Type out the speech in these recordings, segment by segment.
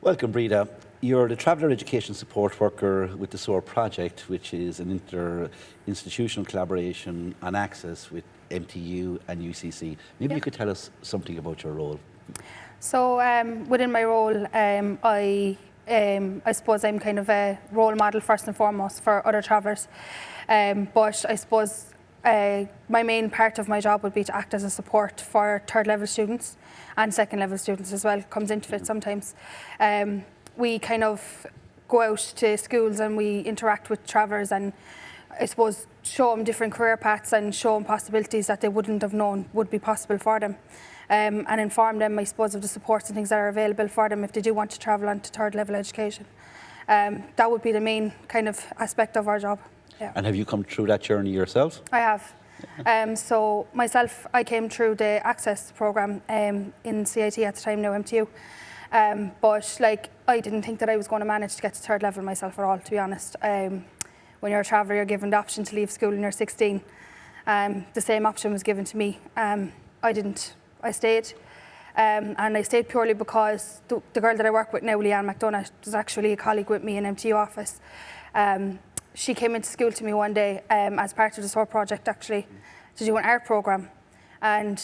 Welcome, Breda. You're the Traveller Education Support Worker with the SOAR project, which is an inter-institutional collaboration on access with MTU and UCC. Maybe you could tell us something about your role. So within my role, I suppose I'm kind of a role model first and foremost for other travellers. But I suppose my main part of my job would be to act as a support for third level students and second level students as well, comes into it sometimes. We kind of go out to schools and we interact with travellers and I suppose show them different career paths and show them possibilities that they wouldn't have known would be possible for them. And inform them, I suppose, of the supports and things that are available for them if they do want to travel on to third level education. That would be the main kind of aspect of our job. Yeah. And have you come through that journey yourself? I have. So myself, I came through the Access programme in CIT at the time, now MTU. But like, I didn't think that I was going to manage to get to third level myself at all, to be honest. When you're a traveller, you're given the option to leave school when you're 16. The same option was given to me. I didn't. I stayed. And I stayed purely because the girl that I work with now, Leanne McDonough, was actually a colleague with me in MTU office. She came into school to me one day as part of the SOAR project, actually, to do an art programme. And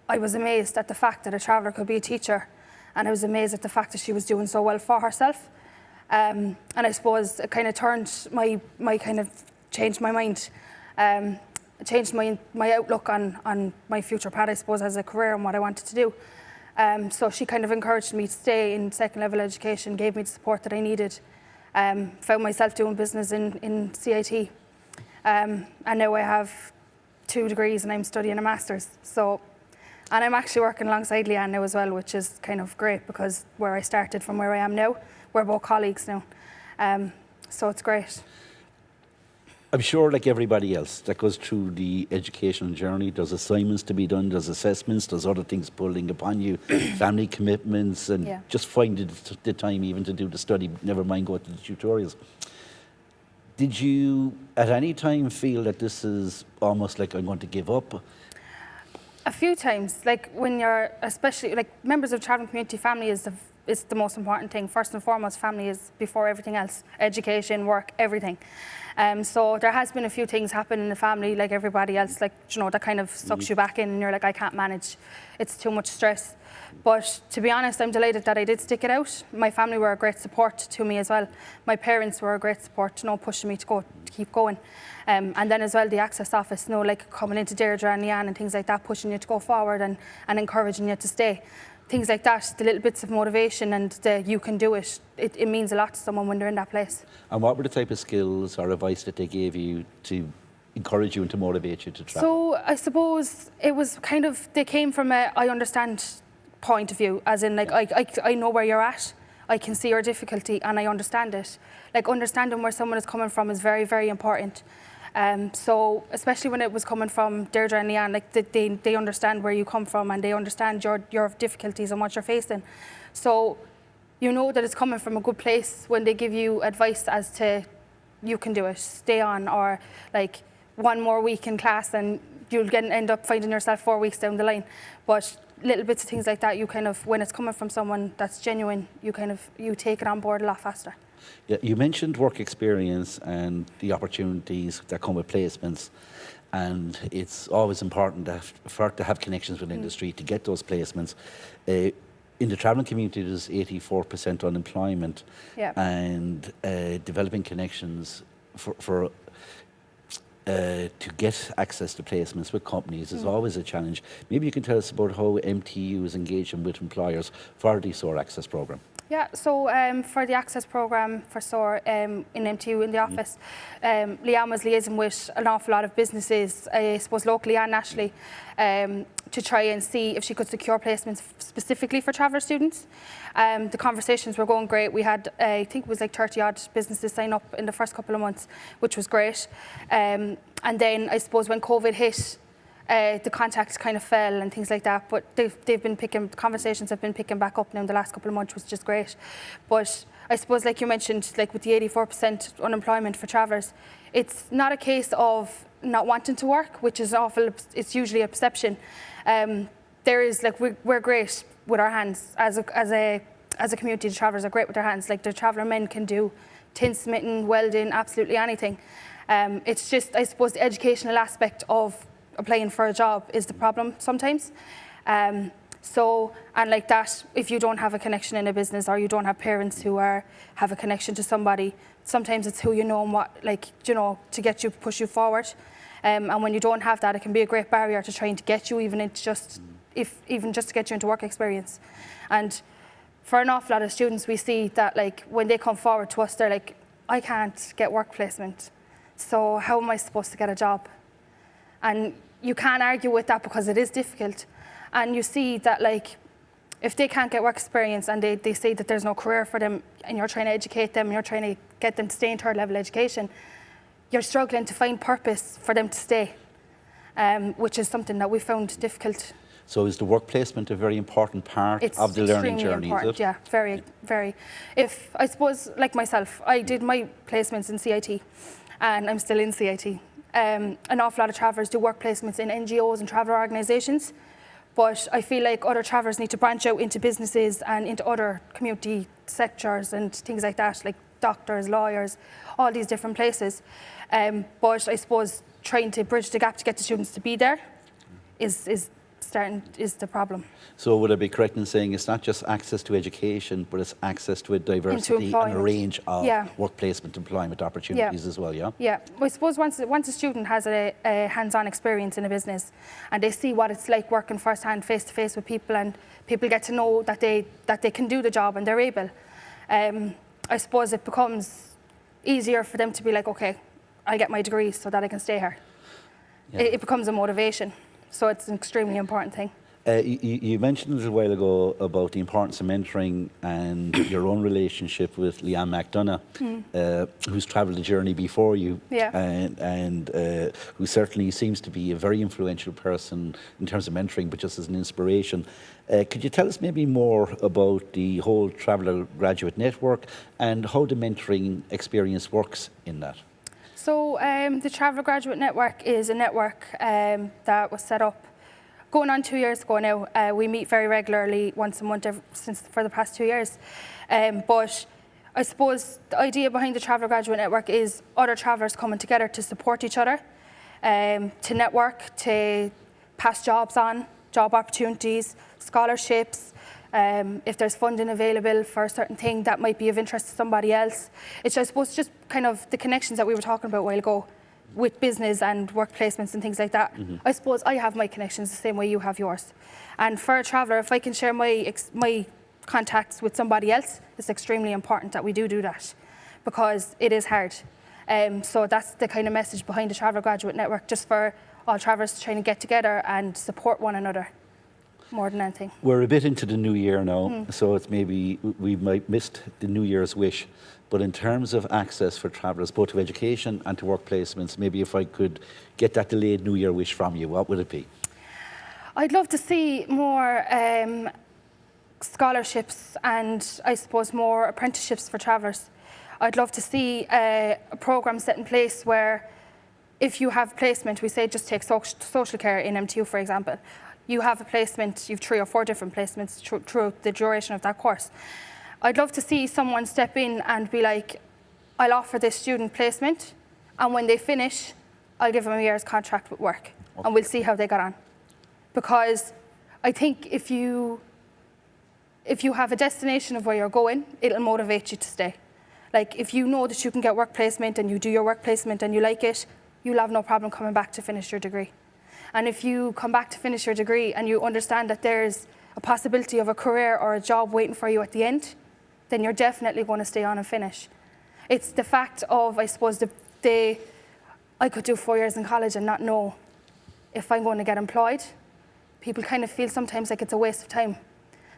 I was amazed at the fact that a traveller could be a teacher. And I was amazed at the fact that she was doing so well for herself. And I suppose it kind of turned changed my mind. Changed my outlook on my future path, I suppose, as a career and what I wanted to do. So she kind of encouraged me to stay in second level education, gave me the support that I needed. Found myself doing business in CIT. And now I have 2 degrees and I'm studying a master's. And I'm actually working alongside Leanne now as well, which is kind of great because where I started from where I am now, we're both colleagues now. So it's great. I'm sure, like everybody else that goes through the educational journey, there's assignments to be done, there's assessments, there's other things pulling upon you, family commitments, and just finding the time even to do the study, never mind go to the tutorials. Did you at any time feel that this is almost like I'm going to give up? A few times, like when you're, especially like members of travelling community, family is the most important thing. First and foremost, family is before everything else. Education, work, everything. So there has been a few things happen in the family, like everybody else, like, you know, that kind of sucks you back in and you're like, I can't manage. It's too much stress. But to be honest, I'm delighted that I did stick it out. My family were a great support to me as well. My parents were a great support, you know, pushing me to keep going. And then as well, the Access office, you know, like coming into Deirdre and Leanne and things like that, pushing you to go forward and encouraging you to stay. Things like that, the little bits of motivation and the you can do it, it means a lot to someone when they're in that place. And what were the type of skills or advice that they gave you to encourage you and to motivate you to travel? So I suppose it was kind of, they came from a I understand point of view, as in like I know where you're at, I can see your difficulty and I understand it. Like understanding where someone is coming from is very, very important. So especially when it was coming from Deirdre and Leanne, like they understand where you come from and they understand your difficulties and what you're facing. So you know that it's coming from a good place when they give you advice as to you can do it, stay on, or like one more week in class and you'll end up finding yourself 4 weeks down the line. But little bits of things like that, you kind of, when it's coming from someone that's genuine, you take it on board a lot faster. Yeah, you mentioned work experience and the opportunities that come with placements, and it's always important to have connections with industry to get those placements. In the travelling community, there's 84% unemployment, and developing connections to get access to placements with companies is always a challenge. Maybe you can tell us about how MTU is engaging with employers for the SOAR Access programme. Yeah, so for the Access programme for SOAR in MTU in the office, Leanne was liaising with an awful lot of businesses, I suppose locally and nationally, to try and see if she could secure placements specifically for traveller students. The conversations were going great. We had, I think it was like 30 odd businesses sign up in the first couple of months, which was great. And then I suppose when COVID hit, the contacts kind of fell and things like that, but conversations have been picking back up now in the last couple of months, which is great. But I suppose, like you mentioned, like with the 84% unemployment for travellers, it's not a case of not wanting to work, which is awful. It's usually a perception. There is, like, we're great with our hands as a as a community, the travellers are great with their hands. Like the traveller men can do tinsmithing, welding, absolutely anything. It's just, I suppose, the educational aspect of applying for a job is the problem sometimes. So, and like that, if you don't have a connection in a business or you don't have parents who have a connection to somebody, sometimes it's who you know and what, like, you know, to get you, push you forward. And when you don't have that, it can be a great barrier to trying to get you, even just to get you into work experience. And for an awful lot of students, we see that like when they come forward to us, they're like, I can't get work placement, so how am I supposed to get a job? And you can't argue with that because it is difficult. And you see that like, if they can't get work experience and they say that there's no career for them, and you're trying to educate them, you're trying to get them to stay in third level education, you're struggling to find purpose for them to stay, which is something that we found difficult. So is the work placement a very important part of the learning journey? Important, is it? Yeah, very, very. If, I suppose, like myself, I did my placements in CIT and I'm still in CIT. An awful lot of travellers do work placements in NGOs and traveller organisations, but I feel like other travellers need to branch out into businesses and into other community sectors and things like that, like doctors, lawyers, all these different places. But I suppose trying to bridge the gap to get the students to be there is the problem. So would I be correct in saying it's not just access to education, but it's access to a diversity and a range of work placement employment opportunities as well, yeah? Yeah, I suppose once a student has a hands-on experience in a business and they see what it's like working first-hand, face-to-face with people, and people get to know that they can do the job and they're able, I suppose it becomes easier for them to be like, okay, I'll get my degree so that I can stay here. Yeah. It becomes a motivation. So it's an extremely important thing. You mentioned a little while ago about the importance of mentoring and your own relationship with Leanne McDonough, who's travelled the journey before you, and who certainly seems to be a very influential person in terms of mentoring, but just as an inspiration. Could you tell us maybe more about the whole Traveller Graduate Network and how the mentoring experience works in that? So the Traveller Graduate Network is a network that was set up going on 2 years ago now. We meet very regularly, once a month for the past 2 years. But I suppose the idea behind the Traveller Graduate Network is other travellers coming together to support each other, to network, to pass jobs on, job opportunities, scholarships, if there's funding available for a certain thing that might be of interest to somebody else. It's, I suppose, just kind of the connections that we were talking about a while ago with business and work placements and things like that. I suppose I have my connections the same way you have yours. And for a traveller, if I can share my contacts with somebody else, it's extremely important that we do that, because it is hard. So that's the kind of message behind the Traveller Graduate Network, just for all travellers trying to get together and support one another more than anything. We're a bit into the new year now, so it's maybe we might missed the New Year's wish. But in terms of access for travellers, both to education and to work placements, maybe if I could get that delayed New Year wish from you, what would it be? I'd love to see more scholarships and, I suppose, more apprenticeships for travellers. I'd love to see a programme set in place where, if you have placement, we say just take social care in MTU, for example. You have a placement, you have 3 or 4 different placements throughout the duration of that course. I'd love to see someone step in and be like, I'll offer this student placement, and when they finish, I'll give them a year's contract with work, and we'll see how they got on. Because I think if you have a destination of where you're going, it'll motivate you to stay. Like, if you know that you can get work placement and you do your work placement and you like it, you'll have no problem coming back to finish your degree. And if you come back to finish your degree and you understand that there's a possibility of a career or a job waiting for you at the end, then you're definitely going to stay on and finish. It's the fact of, I suppose, I could do 4 years in college and not know if I'm going to get employed. People kind of feel sometimes like it's a waste of time.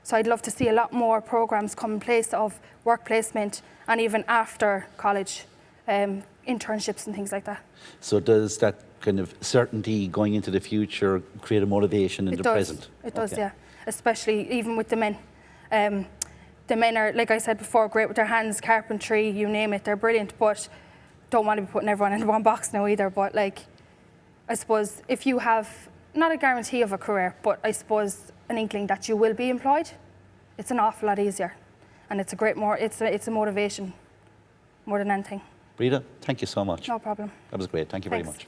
So I'd love to see a lot more programs come in place of work placement, and even after college, internships and things like that. So does that kind of certainty going into the future create a motivation in the present? It does, yeah. Especially even with the men. The men are, like I said before, great with their hands, carpentry, you name it, they're brilliant, but don't want to be putting everyone in one box now either. But like, I suppose if you have, not a guarantee of a career, but I suppose an inkling that you will be employed, it's an awful lot easier. and it's a motivation more than anything. Breda, thank you so much. No problem. That was great. Thank you very Thanks. much.